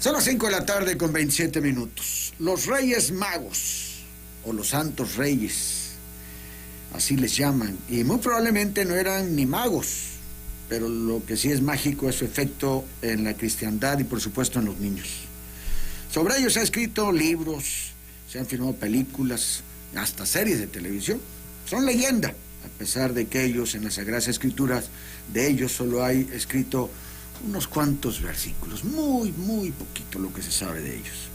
Son las 5 de la tarde con 27 minutos. Los Reyes Magos, o los Santos Reyes, así les llaman, y muy probablemente no eran ni magos, pero lo que sí es mágico es su efecto en la cristiandad y por supuesto en los niños. Sobre ellos se han escrito libros, se han filmado películas, hasta series de televisión. Son leyenda, a pesar de que ellos en las Sagradas Escrituras, de ellos solo hay escrito unos cuantos versículos, muy poquito lo que se sabe de ellos.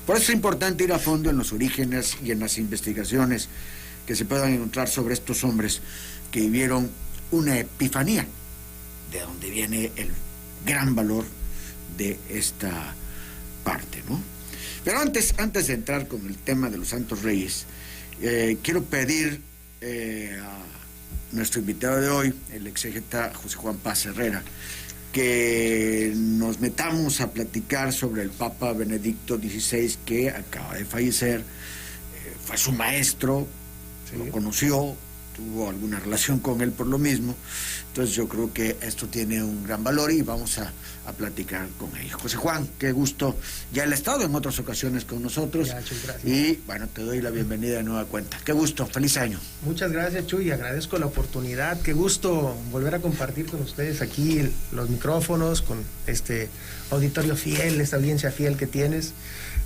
Por eso es importante ir a fondo en los orígenes y en las investigaciones que se puedan encontrar sobre estos hombres que vivieron una epifanía, de donde viene el gran valor de esta parte, ¿no? Pero antes de entrar con el tema de los Santos Reyes, quiero pedir a nuestro invitado de hoy, el exégeta José Juan Paz Herrera, que nos metamos a platicar sobre el Papa Benedicto XVI, que acaba de fallecer. Fue su maestro, sí. Lo conoció, tuvo alguna relación con él por lo mismo. Entonces yo creo que esto tiene un gran valor y vamos a platicar con él. José Juan, qué gusto. Ya él ha estado en otras ocasiones con nosotros. Ya, Chuy, gracias. Y bueno, te doy la bienvenida de nueva cuenta. Qué gusto, feliz año. Muchas gracias, Chuy, agradezco la oportunidad. Qué gusto volver a compartir con ustedes aquí los micrófonos, con este auditorio fiel, esta audiencia fiel que tienes,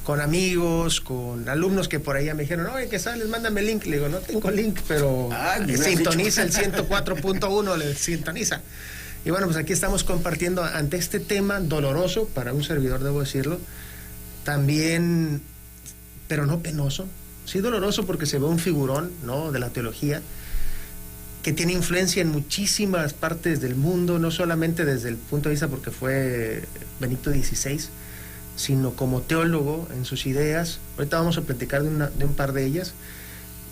con amigos, con alumnos que por ahí me dijeron, oye, que sales, mándame el link. Le digo, no tengo link, pero sintoniza el 104.1, le sintoniza. Y bueno, pues aquí estamos compartiendo ante este tema doloroso, para un servidor debo decirlo, también, pero no penoso. Sí doloroso porque se ve un figurón, ¿no?, de la teología, que tiene influencia en muchísimas partes del mundo, no solamente desde el punto de vista porque fue Benedicto XVI, sino como teólogo en sus ideas. Ahorita vamos a platicar de un par de ellas,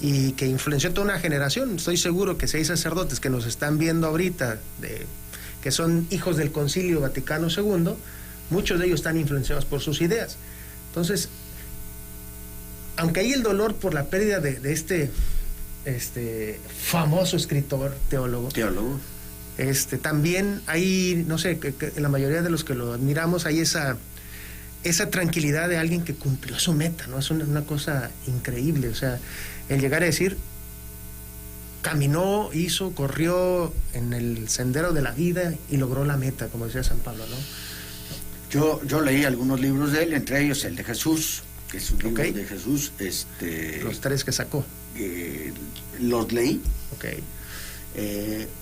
y que influenció toda una generación. Estoy seguro que si hay sacerdotes que nos están viendo ahorita, que son hijos del Concilio Vaticano II, muchos de ellos están influenciados por sus ideas. Entonces, aunque hay el dolor por la pérdida de este famoso escritor, teólogo, también hay, no sé, que la mayoría de los que lo admiramos, hay esa tranquilidad de alguien que cumplió su meta, ¿no? Es una cosa increíble, o sea, el llegar a decir, caminó, corrió en el sendero de la vida y logró la meta, como decía San Pablo, ¿no? Yo leí algunos libros de él, entre ellos el de Jesús, que es un libro de Jesús. Los 3 que sacó. Los leí. Okay.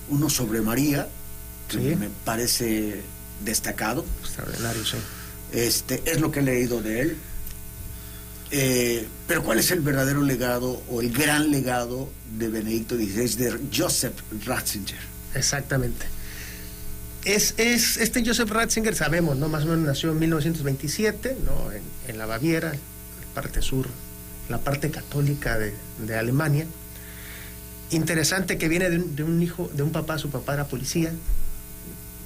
Uno sobre María, que sí, me parece destacado. Extraordinario, sí. Es lo que he leído de él. Pero ¿cuál es el verdadero legado o el gran legado de Benedicto XVI, de Joseph Ratzinger? Exactamente. Este Joseph Ratzinger, sabemos, ¿no?, más o menos nació en 1927, ¿no?, en la Baviera, en la parte sur, la parte católica de Alemania. Interesante que viene de un hijo, de un papá, su papá era policía,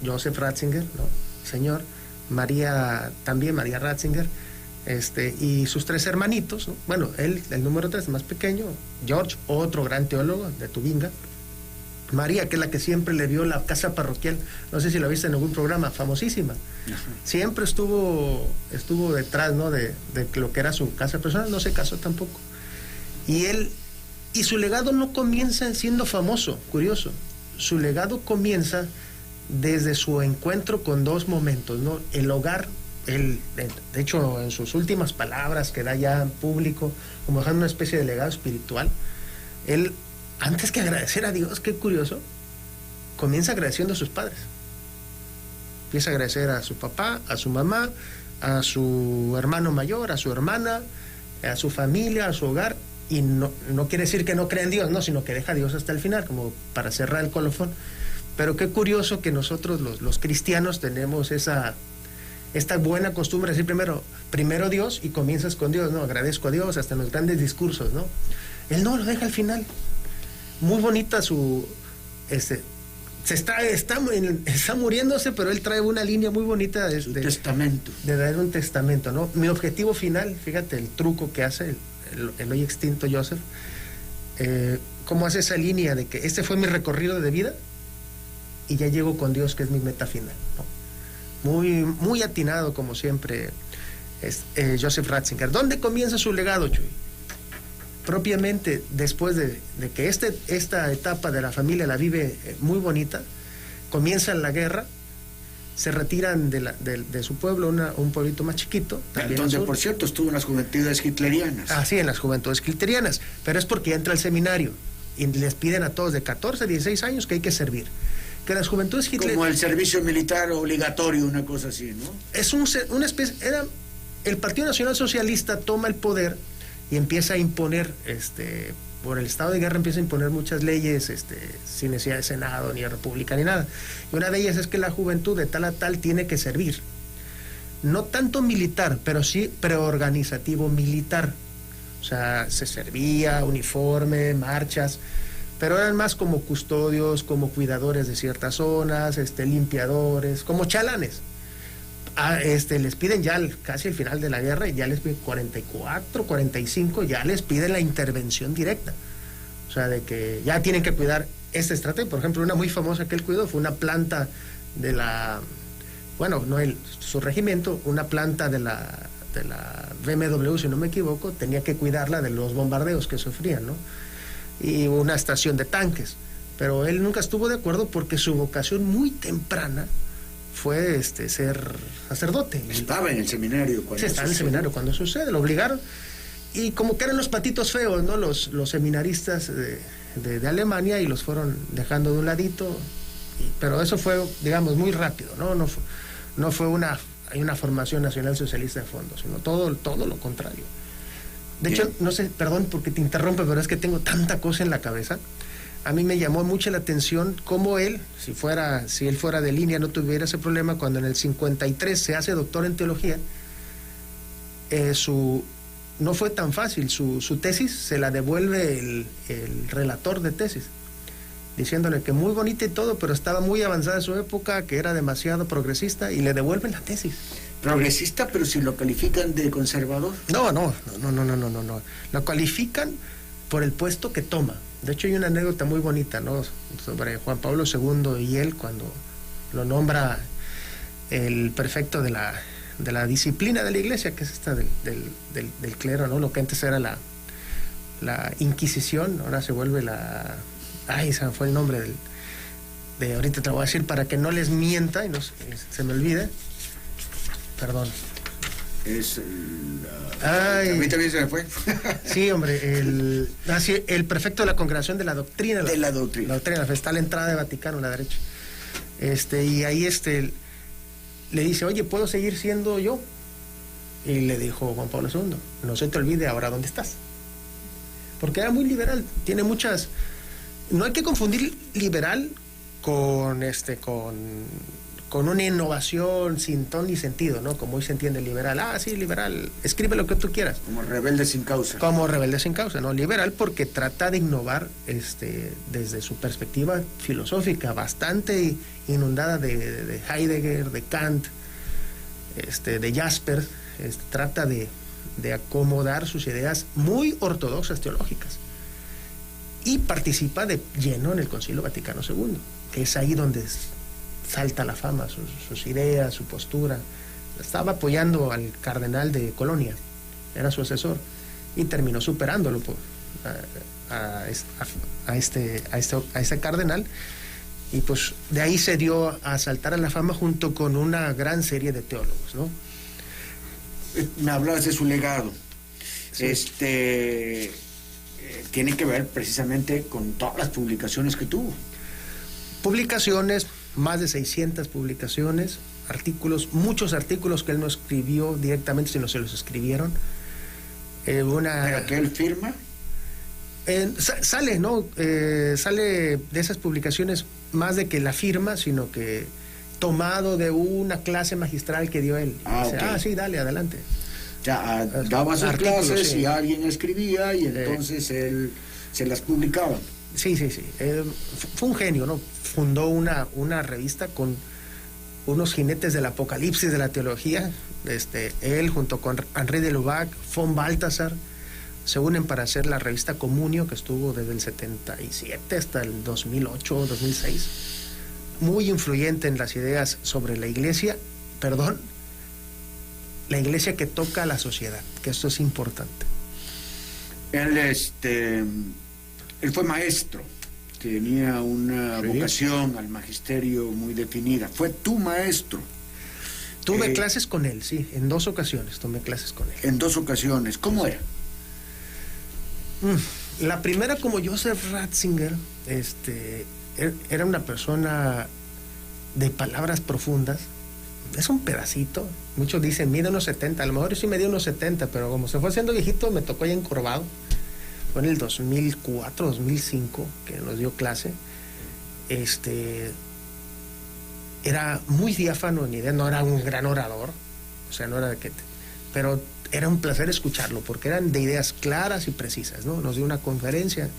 Joseph Ratzinger, ¿no?, señor. María Ratzinger, y sus 3 hermanitos, ¿no? Bueno, él, el número 3, más pequeño, George, otro gran teólogo de Tubinga. María, que es la que siempre le dio la casa parroquial, no sé si la viste en algún programa, famosísima. Siempre estuvo detrás, ¿no?, de lo que era su casa personal, no se casó tampoco. Y su legado no comienza siendo famoso, curioso. Su legado comienza desde su encuentro con 2 momentos, ¿no? El hogar, de hecho, en sus últimas palabras que da ya en público, como dejando una especie de legado espiritual, él, antes que agradecer a Dios, qué curioso, comienza agradeciendo a sus padres. Empieza a agradecer a su papá, a su mamá, a su hermano mayor, a su hermana, a su familia, a su hogar, y no quiere decir que no cree en Dios, no, sino que deja a Dios hasta el final, como para cerrar el colofón. Pero qué curioso que nosotros los cristianos tenemos esta buena costumbre de decir primero Dios, y comienzas con Dios, ¿no? Agradezco a Dios, hasta en los grandes discursos, ¿no? Él no, lo deja al final. Muy bonita está muriéndose, pero él trae una línea muy bonita de testamento. De dar un testamento, ¿no? Mi objetivo final, fíjate el truco que hace el hoy extinto Joseph, cómo hace esa línea de que este fue mi recorrido de vida y ya llego con Dios, que es mi meta final, ¿no? Muy atinado, como siempre, es Joseph Ratzinger. ¿Dónde comienza su legado, Chuy? Propiamente después de que esta etapa de la familia la vive muy bonita, comienza la guerra, se retiran de su pueblo, un pueblito más chiquito. Donde, por cierto, estuvo en las juventudes hitlerianas. Ah, sí, en las juventudes hitlerianas, pero es porque entra al seminario y les piden a todos de 14 a 16 años que hay que servir. Que las juventudes hitlerianas... Como el servicio militar obligatorio, una cosa así, ¿no? Es una especie... El Partido Nacional Socialista toma el poder y empieza a imponer, por el estado de guerra empieza a imponer muchas leyes, sin necesidad de Senado, ni de República, ni nada. Y una de ellas es que la juventud de tal a tal tiene que servir. No tanto militar, pero sí preorganizativo militar. O sea, se servía, uniforme, marchas, pero eran más como custodios, como cuidadores de ciertas zonas, limpiadores, como chalanes. Les piden ya casi al final de la guerra, y ya les piden 44, 45, ya les piden la intervención directa. O sea, de que ya tienen que cuidar esta estrategia. Por ejemplo, una muy famosa que él cuidó fue una planta de la... Bueno, no su regimiento, una planta de la BMW, si no me equivoco, tenía que cuidarla de los bombardeos que sufrían, ¿no? Y una estación de tanques. Pero él nunca estuvo de acuerdo porque su vocación muy temprana fue ser sacerdote. Estaba en el seminario cuando estaba en el seminario cuando sucede, lo obligaron. Y como que eran los patitos feos, ¿no? Los seminaristas de Alemania, y los fueron dejando de un ladito. Pero eso fue, digamos, muy rápido, ¿no? No fue una formación nacional socialista de fondo, sino todo lo contrario. De hecho, no sé, perdón porque te interrumpe, pero es que tengo tanta cosa en la cabeza. A mí me llamó mucho la atención cómo él, si él fuera de línea, no tuviera ese problema. Cuando en el 53 se hace doctor en teología, no fue tan fácil. Su tesis se la devuelve el relator de tesis, diciéndole que muy bonita y todo, pero estaba muy avanzada en su época, que era demasiado progresista, y le devuelven la tesis. Progresista, pero si lo califican de conservador. No. Lo califican por el puesto que toma. De hecho, hay una anécdota muy bonita, ¿no?, sobre Juan Pablo II y él, cuando lo nombra el prefecto de la disciplina de la iglesia, que es esta del clero, ¿no? Lo que antes era la Inquisición, ahora se vuelve ese fue el nombre ahorita te lo voy a decir para que no les mienta y no se me olvide. Perdón. A mí también se me fue. Sí, hombre, el prefecto de la Congregación de la Doctrina. La doctrina. La doctrina, está a la entrada de Vaticano, a la derecha. Y ahí le dice, oye, ¿puedo seguir siendo yo? Y le dijo Juan Pablo II, no se te olvide ahora dónde estás. Porque era muy liberal, tiene muchas... No hay que confundir liberal con una innovación sin ton ni sentido, ¿no? Como hoy se entiende liberal. Sí, liberal, escribe lo que tú quieras. Como rebelde sin causa. Como rebelde sin causa, ¿no? Liberal porque trata de innovar desde su perspectiva filosófica, bastante inundada de Heidegger, de Kant, de Jaspers. Trata de acomodar sus ideas muy ortodoxas teológicas. Y participa de lleno en el Concilio Vaticano II, que es ahí donde salta la fama, sus ideas, su postura. Estaba apoyando al cardenal de Colonia, era su asesor, y terminó superándolo a este cardenal, y pues de ahí se dio a saltar a la fama junto con una gran serie de teólogos, ¿no? Me hablabas de su legado. Sí. Tiene que ver precisamente con todas las publicaciones que tuvo. Publicaciones, más de 600 publicaciones, artículos, muchos artículos que él no escribió directamente, sino se los escribieron. ¿Pero que él firma? Sale, ¿no? Sale de esas publicaciones más de que la firma, sino que tomado de una clase magistral que dio él. Okay. Sí, dale, adelante. Ya daba sus clases, sí. Y alguien escribía y entonces él se las publicaba. Sí. Fue un genio, ¿no? Fundó una revista con unos jinetes del apocalipsis de la teología. Él junto con Henri de Lubac, von Balthasar, se unen para hacer la revista Comunio, que estuvo desde el 77 hasta el 2008 o 2006. Muy influyente en las ideas sobre la iglesia, la iglesia que toca a la sociedad, que esto es importante. Él fue maestro, tenía una vocación al magisterio muy definida. ¿Fue tu maestro? Tuve clases con él, sí, en 2 ocasiones tomé clases con él. En 2 ocasiones, ¿cómo era? La primera, como Joseph Ratzinger, era una persona de palabras profundas. Es un pedacito. Muchos dicen, mide unos 70. A lo mejor yo sí medí unos 70, pero como se fue haciendo viejito, me tocó ya encorvado. Fue en el 2004, 2005, que nos dio clase. Era muy diáfano en idea, no era un gran orador, o sea, no era de que... Pero era un placer escucharlo, porque eran de ideas claras y precisas, ¿no? Nos dio una conferencia,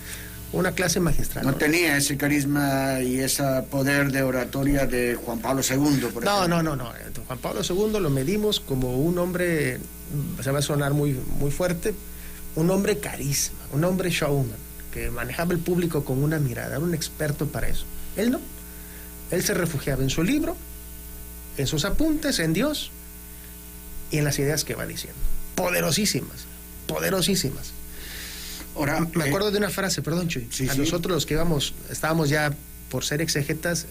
una clase magistral. No tenía ese carisma y ese poder de oratoria de Juan Pablo II, por ejemplo. No. Juan Pablo II lo medimos como un hombre, se va a sonar muy, muy fuerte, un hombre carisma, un hombre showman, que manejaba el público con una mirada, era un experto para eso. Él no. Él se refugiaba en su libro, en sus apuntes, en Dios y en las ideas que va diciendo. Poderosísimas, poderosísimas. Ahora, me acuerdo de una frase, perdón, Chuy. Nosotros los que estábamos ya por ser exégetas,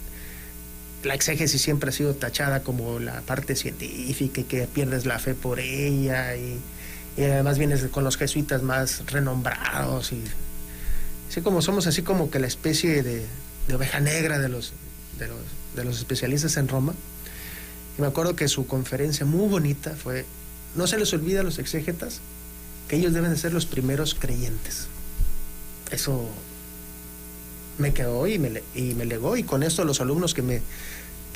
la exégesis siempre ha sido tachada como la parte científica y que pierdes la fe por ella y además vienes con los jesuitas más renombrados y así como somos así como que la especie de oveja negra de los especialistas en Roma. Y me acuerdo que su conferencia muy bonita fue: no se les olvida a los exégetas que ellos deben de ser los primeros creyentes. Eso me quedó y me legó, y con esto los alumnos que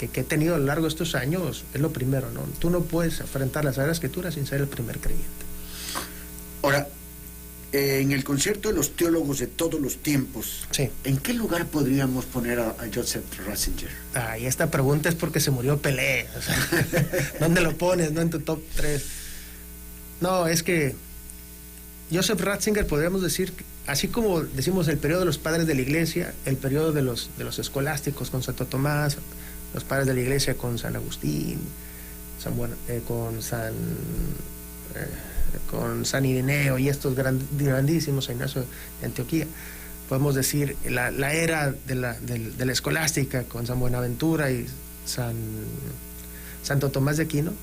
he tenido a lo largo de estos años es lo primero, ¿no? Tú no puedes enfrentar la Sagrada Escritura sin ser el primer creyente. Ahora, en el concierto de los teólogos de todos los tiempos, sí, ¿en qué lugar podríamos poner a Joseph Ratzinger? Y esta pregunta es porque se murió Pelé. O sea, ¿dónde lo pones, no, en tu top 3? No, es que Joseph Ratzinger, podríamos decir, así como decimos el periodo de los padres de la Iglesia, el periodo de los escolásticos con Santo Tomás, los padres de la Iglesia con San Agustín, con San Ireneo y estos grandísimos, San Ignacio de Antioquía. Podemos decir la era de la escolástica con San Buenaventura y Santo Tomás de Aquino.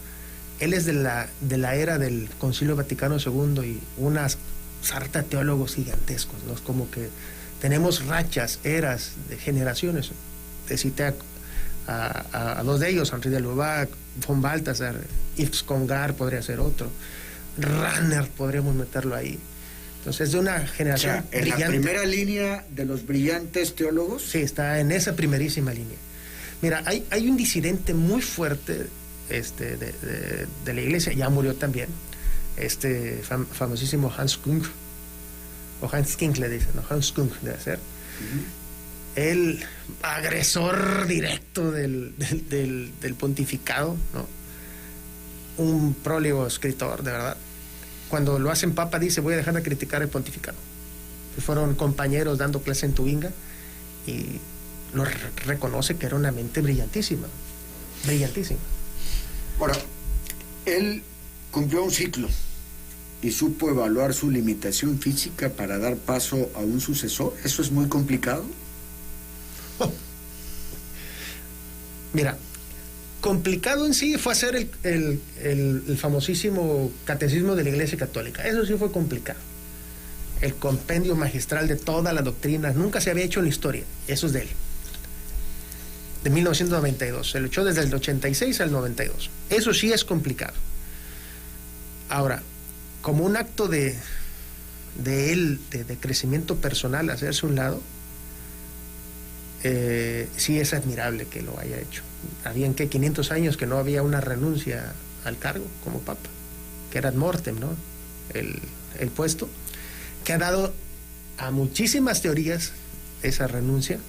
Él es de la era del Concilio Vaticano II y una sarta de teólogos gigantescos, ¿no? Es como que tenemos rachas, eras de generaciones. Te cité a 2 de ellos, Henri de Lubac, von Balthasar, Yves Congar podría ser otro, Ranner podríamos meterlo ahí. Entonces es de una generación brillante. ¿En la primera línea de los brillantes teólogos? Sí, está en esa primerísima línea. Mira, hay un disidente muy fuerte de la Iglesia, ya murió también, famosísimo Hans Kung, o Hans King le dicen, ¿no? Hans Kung debe ser. El agresor directo del pontificado, ¿no? Un próligo escritor, de verdad. Cuando lo hacen papa dice: voy a dejar de criticar el pontificado. Y fueron compañeros dando clase en Tubinga y lo reconoce que era una mente brillantísima, brillantísima. Ahora, él cumplió un ciclo y supo evaluar su limitación física para dar paso a un sucesor. ¿Eso es muy complicado? Mira, complicado en sí fue hacer el famosísimo Catecismo de la Iglesia Católica. Eso sí fue complicado. El compendio magistral de toda la doctrina nunca se había hecho en la historia. Eso es de él. De 1992. Se lo echó desde el 86 al 92. Eso sí es complicado. Ahora, como un acto de él, de crecimiento personal, hacerse un lado, sí es admirable que lo haya hecho. Habían 500 años que no había una renuncia al cargo como papa, que era ad mortem, ¿no? El puesto, que ha dado a muchísimas teorías esa renuncia,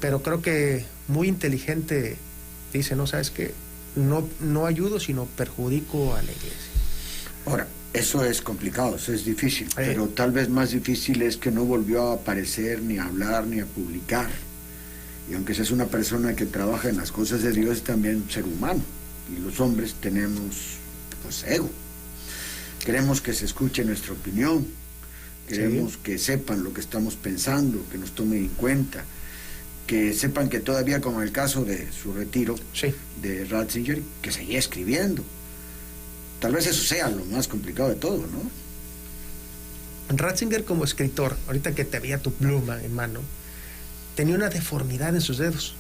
pero creo que muy inteligente dice: no, sabes que no ayudo, sino perjudico a la Iglesia. Ahora, eso es complicado, eso es difícil, pero tal vez más difícil es que no volvió a aparecer, ni a hablar, ni a publicar. Y aunque seas una persona que trabaja en las cosas de Dios, es también un ser humano. y los hombres tenemos, pues, ego. Queremos que se escuche nuestra opinión, queremos que sepan lo que estamos pensando, que nos tomen en cuenta, que sepan que todavía, como en el caso de su retiro de Ratzinger, que seguía escribiendo. Tal vez eso sea lo más complicado de todo, ¿no? Ratzinger, como escritor, ahorita que te veía tu pluma en mano, tenía una deformidad en sus dedos,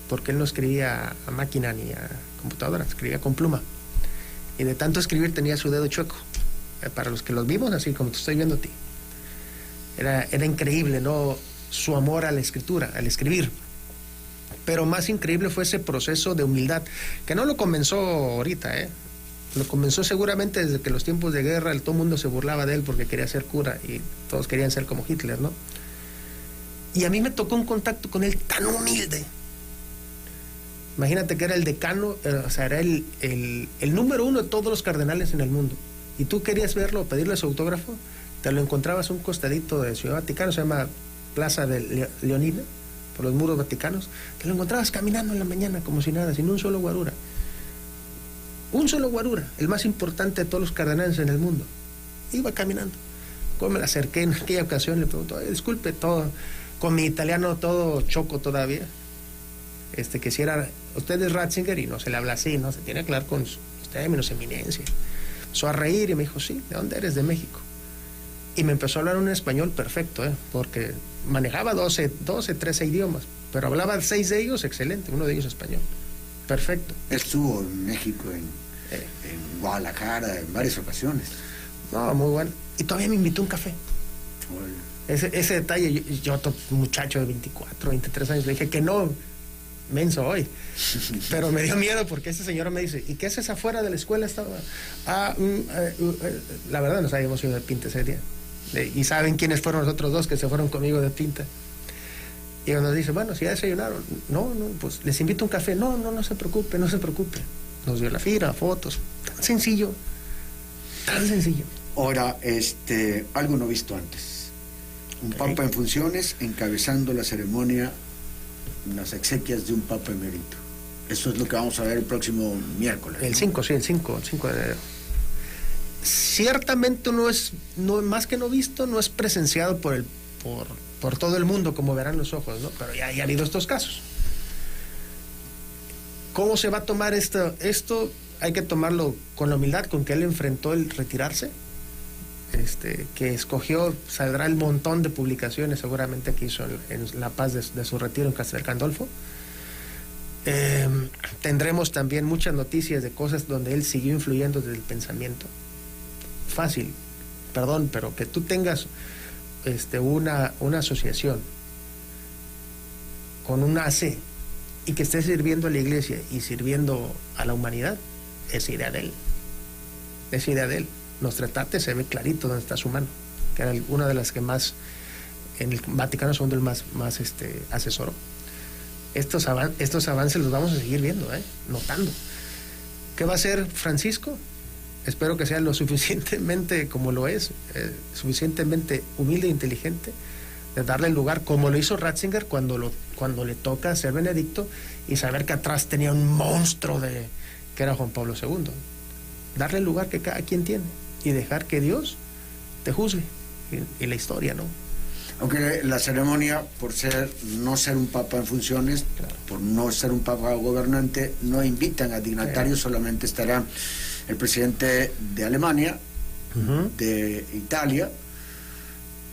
porque él no escribía a máquina ni a computadora, escribía con pluma. Y de tanto escribir tenía su dedo chueco. Para los que los vimos, así como te estoy viendo a ti. Era increíble, ¿no? Su amor a la escritura, al escribir. Pero más increíble fue ese proceso de humildad, que no lo comenzó ahorita, ¿eh? Lo comenzó seguramente desde que los tiempos de guerra, todo el mundo se burlaba de él porque quería ser cura y todos querían ser como Hitler, ¿no? Y a mí me tocó un contacto con él tan humilde. Imagínate que era el decano, o sea, era el número uno de todos los cardenales en el mundo. Y tú querías verlo, pedirle su autógrafo, te lo encontrabas un costadito de Ciudad Vaticano, se llama Plaza de Leonina, por los muros vaticanos, te lo encontrabas caminando en la mañana como si nada, sin un solo guarura. Un solo guarura, el más importante de todos los cardenales en el mundo. Iba caminando. Cuando me la acerqué en aquella ocasión, le pregunto, disculpe, todo, con mi italiano todo choco todavía, que si era, usted es Ratzinger, y no se le habla así, ¿no? Se tiene que hablar con los términos, eminencia. Empezó a reír y me dijo, sí, ¿de dónde eres? De México. Y me empezó a hablar un español perfecto, porque manejaba 12, 13 idiomas, pero hablaba 6 de ellos excelente, uno de ellos español. Perfecto. Estuvo en México, en Guadalajara, en varias ocasiones. No, muy bueno. Y todavía me invitó a un café. Ese detalle, yo muchacho de 24, 23 años, le dije que no, menso hoy. Pero me dio miedo porque ese señor me dice, ¿y qué haces afuera de la escuela? La verdad nos habíamos ido de pinta ese día. Y saben quiénes fueron los otros dos que se fueron conmigo de pinta. Y nos dice, bueno, si ya desayunaron, no, pues les invito a un café. No se preocupe, no se preocupe. Nos dio la fila, fotos, tan sencillo. Ahora, algo no visto antes. Un papa en funciones encabezando la ceremonia, las exequias de un papa emérito. Eso es lo que vamos a ver el próximo miércoles. El 5 de enero. Ciertamente más que no visto, no es presenciado por todo el mundo, como verán los ojos, ¿no? Pero ya ha habido estos casos. ¿Cómo se va a tomar esto? Esto hay que tomarlo con la humildad con que él enfrentó el retirarse, que escogió, saldrá el montón de publicaciones seguramente que hizo en La Paz de su retiro en Castel Gandolfo. Tendremos también muchas noticias de cosas donde él siguió influyendo desde el pensamiento. Fácil, perdón, pero que tú tengas una asociación con un AC y que estés sirviendo a la iglesia y sirviendo a la humanidad, es idea de él. Nostra Aetate se ve clarito donde está su mano, que era una de las que más en el Vaticano II el más asesoró. Estos avances los vamos a seguir viendo, notando. ¿Qué va a hacer Francisco? Espero que sea lo suficientemente, como lo es, suficientemente humilde e inteligente, de darle el lugar, como lo hizo Ratzinger cuando le toca ser Benedicto, y saber que atrás tenía un monstruo que era Juan Pablo II. Darle el lugar que cada quien tiene y dejar que Dios te juzgue y la historia, ¿no? Aunque la ceremonia, por no ser un papa en funciones, claro, por no ser un papa gobernante, no invitan a dignatarios, solamente estará el presidente de Alemania, de Italia,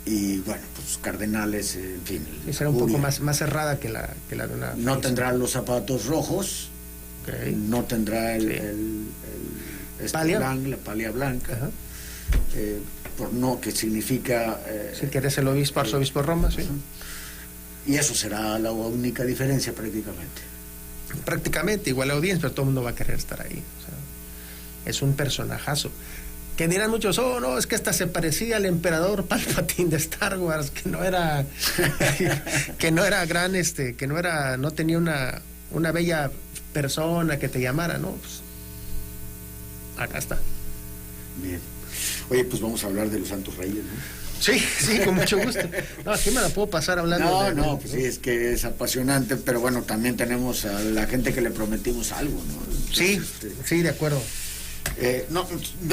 y bueno, pues cardenales, en fin. Y será un poco más cerrada que la de una... No tendrá los zapatos rojos, no tendrá la palia blanca, por no, que significa... si quieres el obispo, arzobispo de Roma, sí. Y eso será la única diferencia prácticamente. Prácticamente, igual la audiencia, pero todo el mundo va a querer estar ahí. O sea, es un personajazo. Que dirán muchos, no, es que hasta se parecía al emperador Palpatine de Star Wars, que no era gran, no tenía una bella persona que te llamara, ¿no? Pues, acá está. Bien. Oye, pues vamos a hablar de los Santos Reyes, ¿no? Sí, sí, con mucho gusto. No, aquí me la puedo pasar hablando. No, pues sí, es que es apasionante, pero bueno, también tenemos a la gente que le prometimos algo, ¿no? Entonces, sí, sí, de acuerdo. No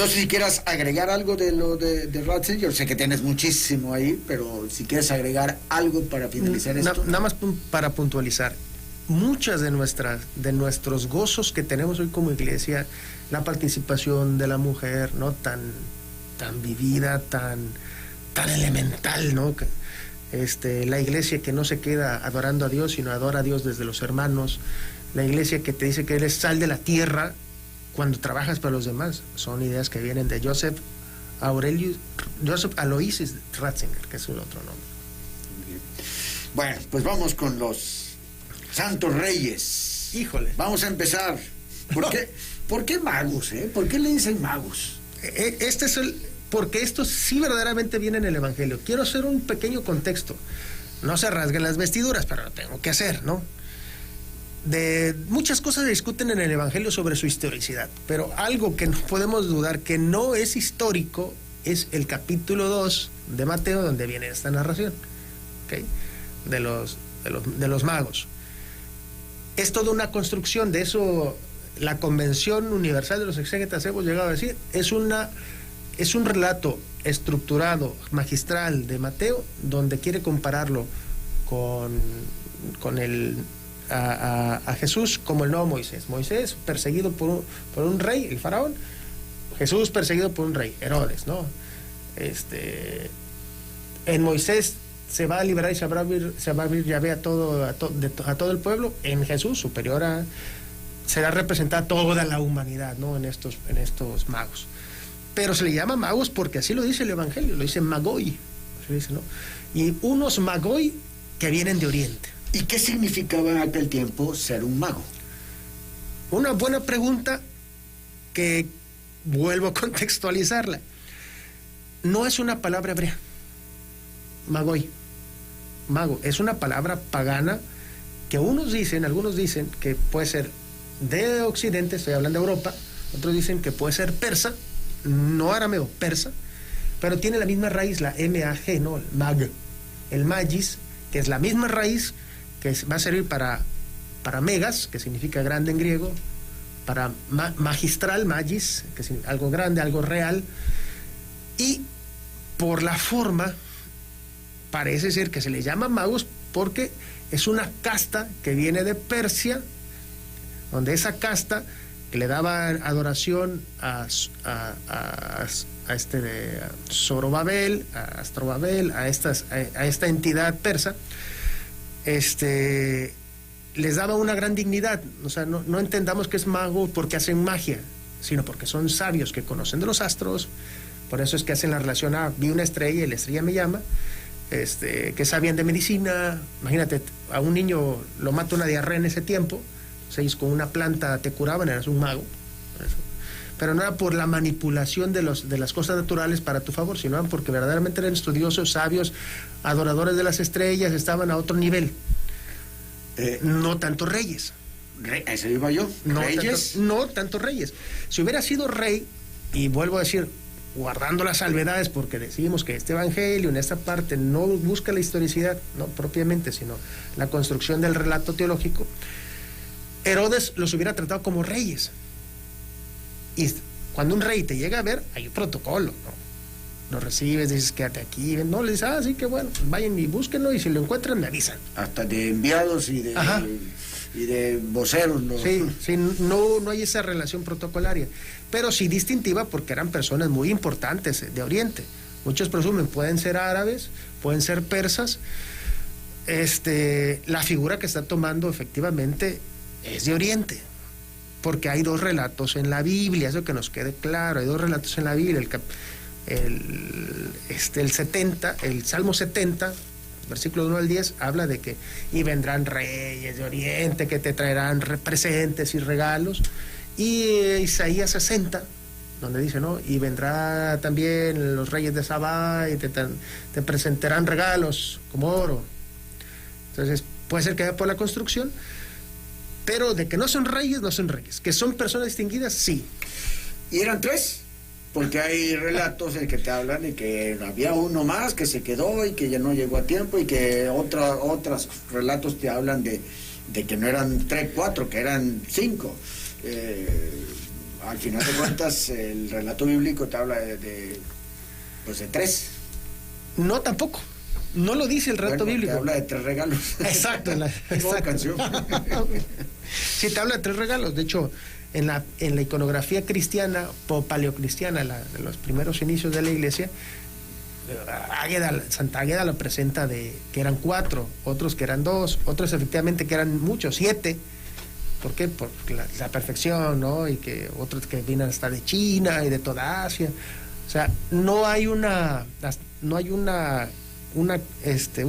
sé si quieras agregar algo de lo de Ratzinger. Yo sé que tienes muchísimo ahí, pero si quieres agregar algo para finalizar esto. Nada más para puntualizar. Muchas de nuestros gozos que tenemos hoy como iglesia, la participación de la mujer, ¿no? Tan vivida, tan elemental, ¿no? La iglesia que no se queda adorando a Dios, sino adora a Dios desde los hermanos. La iglesia que te dice que eres sal de la tierra cuando trabajas para los demás. Son ideas que vienen de Joseph Aloysius Ratzinger, que es el otro nombre. Bueno, pues vamos con los Santos Reyes. Híjole. Vamos a empezar. ¿Por qué magos? ¿Por qué le dicen magos? Porque esto sí verdaderamente viene en el Evangelio. Quiero hacer un pequeño contexto. No se rasguen las vestiduras, pero lo tengo que hacer, ¿no? De muchas cosas se discuten en el Evangelio sobre su historicidad, pero algo que no podemos dudar que no es histórico es el capítulo 2 de Mateo, donde viene esta narración, ¿okay? de los magos. Es toda una construcción. De eso la Convención Universal de los Exégetas hemos llegado a decir, es un relato estructurado, magistral de Mateo, donde quiere compararlo con a Jesús como el nuevo Moisés. Moisés perseguido por un rey, el faraón. Jesús perseguido por un rey, Herodes, ¿no? En Moisés se va a liberar y se va a abrir Yahvé a todo el pueblo. En Jesús, será representada toda la humanidad, ¿no? En estos magos. Pero se le llama magos porque así lo dice el Evangelio, lo dice magoi, se dice, ¿no? Y unos magoi que vienen de Oriente. ¿Y qué significaba en aquel tiempo ser un mago? Una buena pregunta que vuelvo a contextualizarla. No es una palabra hebrea, magoi, mago, es una palabra pagana que algunos dicen que puede ser de Occidente, estoy hablando de Europa, otros dicen que puede ser persa, no arameo, persa, pero tiene la misma raíz, la mag, ¿no? El magis, que es la misma raíz que va a servir para megas, que significa grande en griego, para magistral, magis, que es algo grande, algo real, y por la forma parece ser que se le llama magos porque es una casta que viene de Persia, donde esa casta que le daba adoración a Zorobabel, a Astrobabel, a esta entidad persa, les daba una gran dignidad. O sea, no entendamos que es mago porque hacen magia, sino porque son sabios que conocen de los astros. Por eso es que hacen la relación vi una estrella y la estrella me llama, que sabían de medicina. Imagínate, a un niño lo mata una diarrea en ese tiempo, con una planta te curaban, eras un mago. Pero no era por la manipulación de las cosas naturales para tu favor, sino porque verdaderamente eran estudiosos, sabios, adoradores de las estrellas, estaban a otro nivel. No tanto reyes. ¿Eso iba yo? ¿Reyes? No tanto reyes. Si hubiera sido rey, y vuelvo a decir, guardando las salvedades, porque decimos que este evangelio en esta parte no busca la historicidad, no propiamente, sino la construcción del relato teológico, Herodes los hubiera tratado como reyes. Y cuando un rey te llega a ver, hay un protocolo, ¿no? Lo recibes, dices, quédate aquí. No, le dices, sí, qué bueno, pues vayan y búsquenlo, y si lo encuentran, me avisan. Hasta de enviados y de voceros, ¿no? Sí, no hay esa relación protocolaria, pero sí distintiva, porque eran personas muy importantes de Oriente. Muchos presumen, pueden ser árabes, pueden ser persas. La figura que está tomando efectivamente es de Oriente, porque hay dos relatos en la Biblia, eso que nos quede claro, hay dos relatos en la Biblia, el Salmo 70, versículo 1 al 10, habla de que y vendrán reyes de Oriente que te traerán presentes y regalos, y Isaías 60, donde dice, ¿no? Y vendrá también los reyes de Sabá y te presentarán regalos como oro. Entonces, puede ser que vaya por la construcción, pero de que no son reyes, no son reyes. Que son personas distinguidas, sí. ¿Y eran tres? Porque hay relatos en que te hablan de que había uno más que se quedó y que ya no llegó a tiempo, y que otros relatos te hablan de que no eran 3, 4, que eran 5. Al final de cuentas, el relato bíblico te habla de 3. No, tampoco. No lo dice el relato bíblico. Te habla de 3 regalos. Exacto. Exacto. Canción. Sí, te habla de 3 regalos. De hecho, en la iconografía cristiana o paleocristiana, de los primeros inicios de la iglesia, Santa Águeda lo presenta de que eran 4, otros que eran 2, otros efectivamente que eran muchos, 7. ¿Por qué? Por la perfección, ¿no? Y que otros que vienen hasta de China y de toda Asia. O sea, no hay un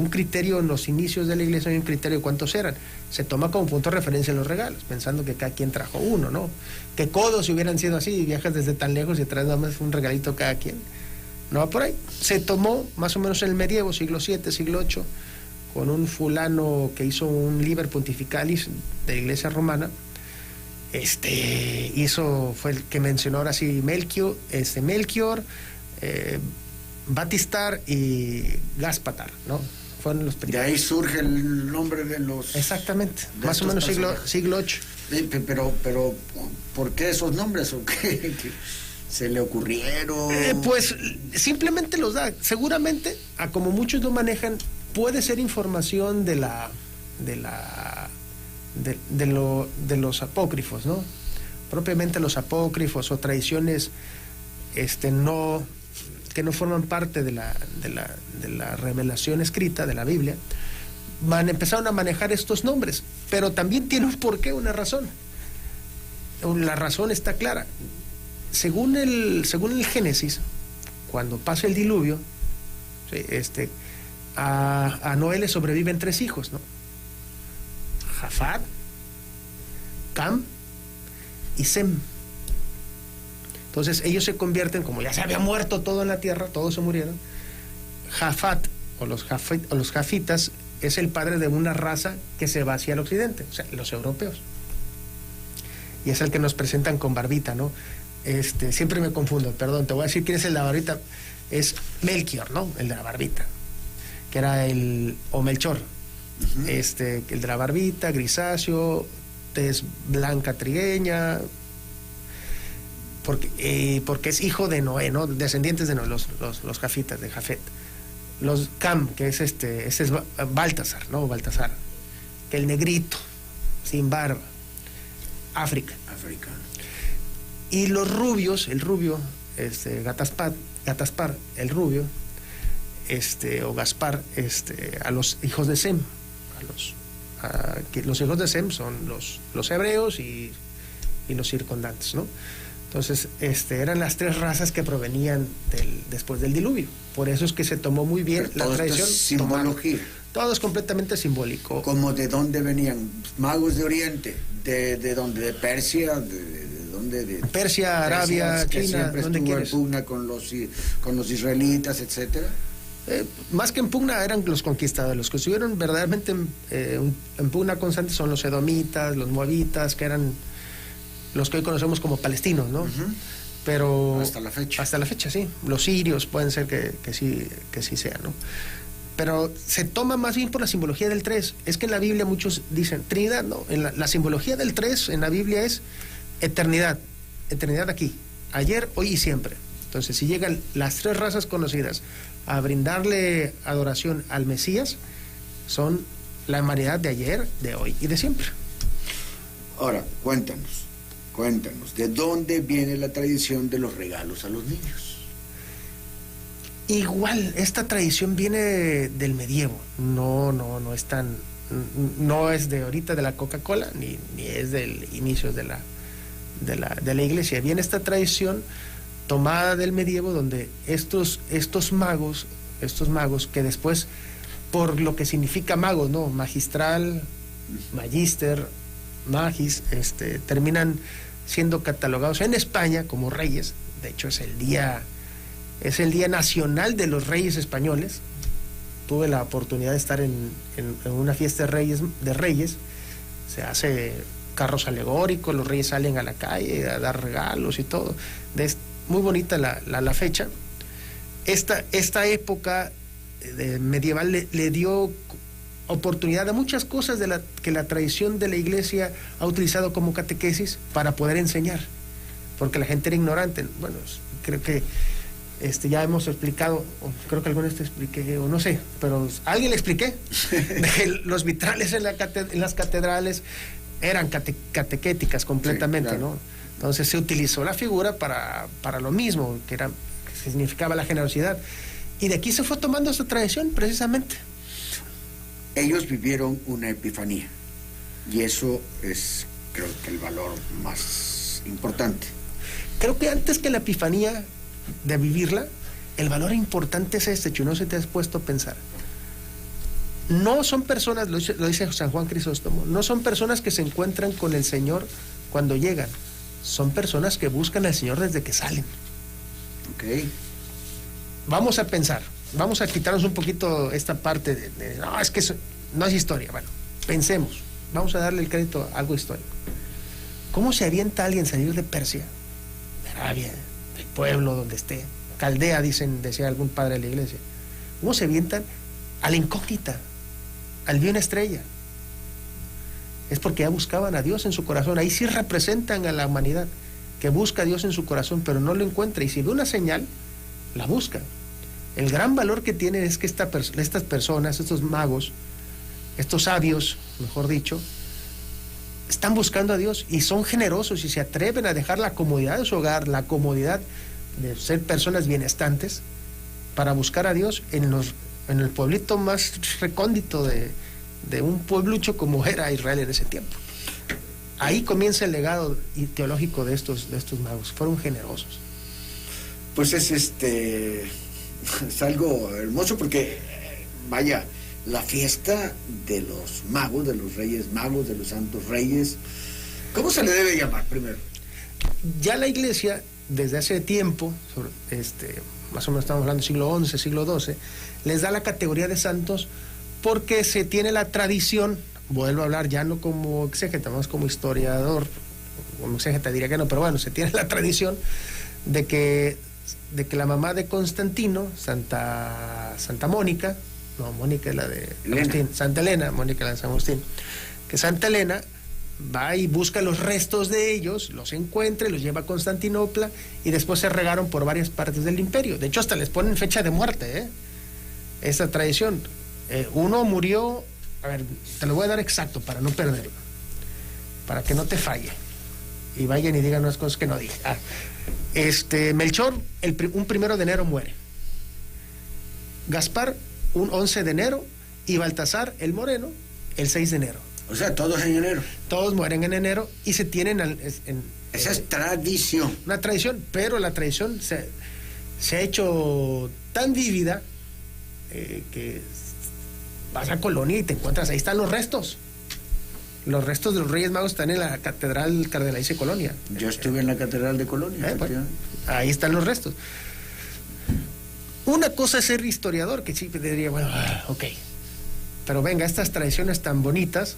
criterio en los inicios de la iglesia, no hay un criterio de cuántos eran. Se toma como punto de referencia los regalos, pensando que cada quien trajo uno, ¿no? Que codos si hubieran sido así, viajas desde tan lejos y traes nada más un regalito cada quien. No va por ahí. Se tomó más o menos en el medievo, siglo VII, siglo VIII, con un fulano que hizo un Liber Pontificalis de la iglesia romana. Fue el que mencionó ahora sí Melchior, Batistar y Gaspatar, ¿no? Fueron los primeros. De ahí surge el nombre de los... Exactamente, más o menos siglo VIII. Pero, ¿por qué esos nombres? ¿O qué se le ocurrieron? Pues simplemente los da. Seguramente, a como muchos lo manejan, puede ser información de los apócrifos, ¿no? Propiamente los apócrifos o tradiciones que no forman parte de la revelación escrita de la Biblia, empezaron a manejar estos nombres, pero también tiene un porqué, una razón. La razón está clara. Según el Génesis, cuando pasa el diluvio, ¿sí? A Noé le sobreviven 3 hijos, ¿no? Jafat, Cam y Sem. Entonces ellos se convierten, como ya se había muerto todo en la tierra, todos se murieron. Jafat o los jafitas es el padre de una raza que se va hacia el occidente, o sea, los europeos. Y es el que nos presentan con barbita, ¿no? Siempre me confundo, perdón, te voy a decir quién es el de la barbita. Es Melchior, ¿no? El de la barbita, que era o Melchor. Uh-huh. El de la barbita, grisáceo, tez blanca trigueña, porque es hijo de Noé, ¿no? Descendientes de Noé, los jafitas de Jafet. Los Cam, que es es Baltasar, ¿no? Baltasar, que el negrito, sin barba, África. Y los rubios, el rubio, Gataspar, el rubio, o Gaspar, a los hijos de Sem, los hijos de Sem son los hebreos y los circundantes, ¿no? Entonces, eran las 3 razas que provenían después del diluvio. Por eso es que se tomó muy bien la tradición. Es simbología. Todo es completamente simbólico. ¿Como de dónde venían? Magos de Oriente, ¿de dónde? ¿De Persia? ¿De dónde? De Persia, Arabia, que China, siempre ¿dónde estuvo quieres? en pugna con los israelitas, etcétera. Más que en pugna eran los conquistadores. Los que estuvieron verdaderamente en pugna constante son los edomitas, los moabitas, que eran los que hoy conocemos como palestinos, ¿no? Uh-huh. Pero hasta la fecha, sí. Los sirios pueden ser que sí sean, ¿no? Pero se toma más bien por la simbología del 3. Es que en la Biblia muchos dicen Trinidad, ¿no? La simbología del 3 en la Biblia es eternidad aquí, ayer, hoy y siempre. Entonces, si llegan las 3 razas conocidas a brindarle adoración al Mesías, son la humanidad de ayer, de hoy y de siempre. Ahora, cuéntanos, ¿de dónde viene la tradición de los regalos a los niños? Igual, esta tradición viene del medievo, no es de ahorita de la Coca-Cola, ni es del inicio de la iglesia. Viene esta tradición tomada del medievo, donde estos magos que después, por lo que significa magos, ¿no? Magistral, magister, magis, terminan siendo catalogados en España como reyes. De hecho, es el día nacional de los reyes españoles. Tuve la oportunidad de estar en una fiesta de reyes. Se hace carros alegóricos, los reyes salen a la calle a dar regalos y todo. muy bonita la fecha. Esta época medieval le dio oportunidad a muchas cosas que la tradición de la iglesia ha utilizado como catequesis para poder enseñar, porque la gente era ignorante. Bueno, creo que ya hemos explicado, creo que alguna vez te expliqué, o no sé, pero a alguien le expliqué, de que los vitrales en las catedrales eran catequéticas completamente, sí, claro, ¿no? Entonces se utilizó la figura para lo mismo, que significaba la generosidad. Y de aquí se fue tomando esta tradición, precisamente. Ellos vivieron una epifanía, y eso es, creo que, el valor más importante. Creo que antes que la epifanía, de vivirla, el valor importante es este, no se te has puesto a pensar. No son personas, lo dice San Juan Crisóstomo, no son personas que se encuentran con el Señor cuando llegan, son personas que buscan al Señor desde que salen. Ok. Vamos a pensar, vamos a quitarnos un poquito esta parte no, es que eso no es historia. Bueno, pensemos, vamos a darle el crédito a algo histórico. ¿Cómo se avienta alguien salir de Persia, de Arabia, del pueblo donde esté, Caldea, decía algún padre de la iglesia? ¿Cómo se avientan a la incógnita, al vio una estrella? Es porque ya buscaban a Dios en su corazón. Ahí sí representan a la humanidad que busca a Dios en su corazón, pero no lo encuentra, y si ve una señal, la busca. El gran valor que tienen es que estas personas, estos magos, estos sabios, mejor dicho, están buscando a Dios y son generosos y se atreven a dejar la comodidad de su hogar, la comodidad de ser personas bienestantes, para buscar a Dios en el pueblito más recóndito de un pueblucho como era Israel en ese tiempo. Ahí comienza el legado teológico de estos magos. Fueron generosos. Pues es algo hermoso, porque vaya, la fiesta de los magos, de los Reyes Magos, de los Santos Reyes, ¿cómo se le debe llamar primero? Ya la iglesia, desde hace tiempo, más o menos estamos hablando del siglo XI, siglo XII, les da la categoría de santos porque se tiene la tradición, vuelvo a hablar ya no como exégeta, más como historiador, como exégeta diría que no, pero bueno, se tiene la tradición de que la mamá de Constantino, Santa Mónica, no, Mónica es la de Agustín, Santa Elena, Mónica es la de San Agustín, que Santa Elena va y busca los restos de ellos, los encuentra y los lleva a Constantinopla, y después se regaron por varias partes del imperio. De hecho, hasta les ponen fecha de muerte, esa tradición. Uno murió, a ver, te lo voy a dar exacto para no perderlo, para que no te falle y vayan y digan unas cosas que no dije. Melchor, un 1 de enero muere. Gaspar, un 11 de enero, y Baltasar, el moreno, el 6 de enero. O sea, todos en enero. Todos mueren en enero y se tienen esa es tradición. Una tradición, pero la tradición se ha hecho tan vívida que vas a Colonia y te encuentras, ahí están los restos. Los restos de los Reyes Magos están en la Catedral Cardenalicia de Colonia. Yo estuve en la Catedral de Colonia. Bueno, ahí están los restos. Una cosa es ser historiador, que sí diría, bueno, ok, pero venga, estas tradiciones tan bonitas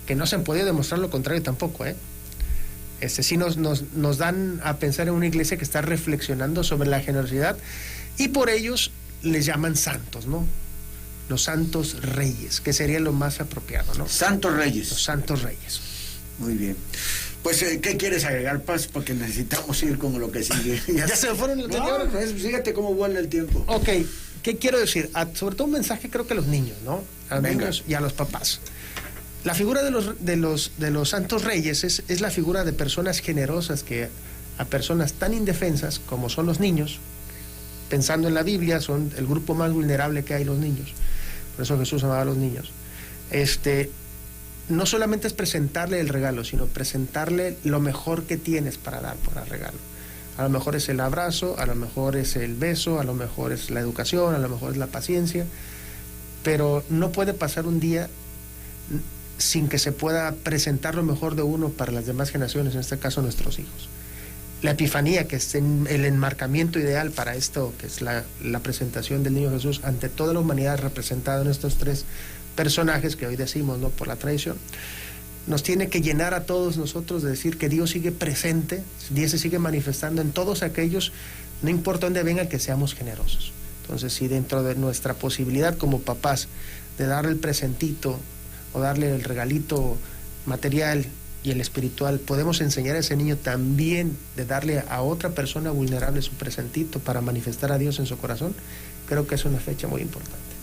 que no se han podido demostrar lo contrario tampoco, sí nos dan a pensar en una iglesia que está reflexionando sobre la generosidad, y por ellos les llaman santos, ¿no? Los santos reyes, que sería lo más apropiado, ¿no? Santos Reyes. Los santos reyes. Muy bien. Pues, ¿qué quieres agregar, Paz? Porque necesitamos ir con lo que sigue. Ya se me fueron los señores. No, fíjate cómo vuela el tiempo. Ok, ¿qué quiero decir? Sobre todo un mensaje, creo que a los niños, ¿no? A los niños y a los papás. La figura de los santos reyes es la figura de personas generosas que a personas tan indefensas como son los niños, pensando en la Biblia, son el grupo más vulnerable que hay, los niños. Por eso Jesús amaba a los niños. No solamente es presentarle el regalo, sino presentarle lo mejor que tienes para dar por el regalo. A lo mejor es el abrazo, a lo mejor es el beso, a lo mejor es la educación, a lo mejor es la paciencia, pero no puede pasar un día sin que se pueda presentar lo mejor de uno para las demás generaciones, en este caso nuestros hijos. La Epifanía, que es el enmarcamiento ideal para esto, que es la presentación del niño Jesús ante toda la humanidad, representada en estos tres personajes que hoy decimos, ¿no?, por la tradición, nos tiene que llenar a todos nosotros de decir que Dios sigue presente, Dios se sigue manifestando en todos aquellos, no importa dónde vengan, que seamos generosos. Entonces, si dentro de nuestra posibilidad como papás de darle el presentito o darle el regalito material y el espiritual, podemos enseñar a ese niño también de darle a otra persona vulnerable su presentito para manifestar a Dios en su corazón, creo que es una fecha muy importante.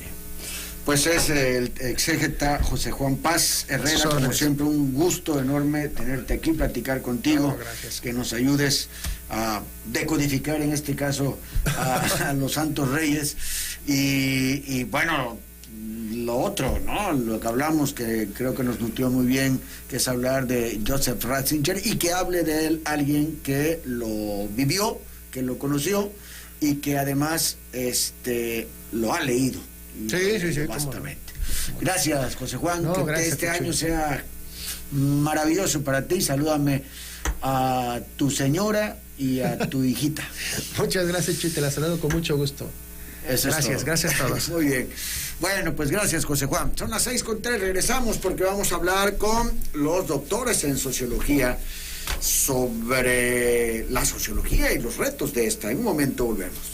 Pues es el exégeta José Juan Paz Herrera, como siempre un gusto enorme tenerte aquí, platicar contigo, que nos ayudes a decodificar en este caso a los Santos Reyes y bueno, lo otro, ¿no? Lo que hablamos, que creo que nos nutrió muy bien, que es hablar de Joseph Ratzinger y que hable de él alguien que lo vivió, que lo conoció y que además lo ha leído. Sí, Bastante. Gracias, José Juan, que gracias, este año sea maravilloso para ti. Salúdame a tu señora y a tu hijita. Muchas gracias, Chuy, te la saludo con mucho gusto. Gracias a todos. Muy bien. Bueno, pues gracias, José Juan. Son las 6:03, regresamos porque vamos a hablar con los doctores en sociología sobre la sociología y los retos de esta. En un momento volvemos.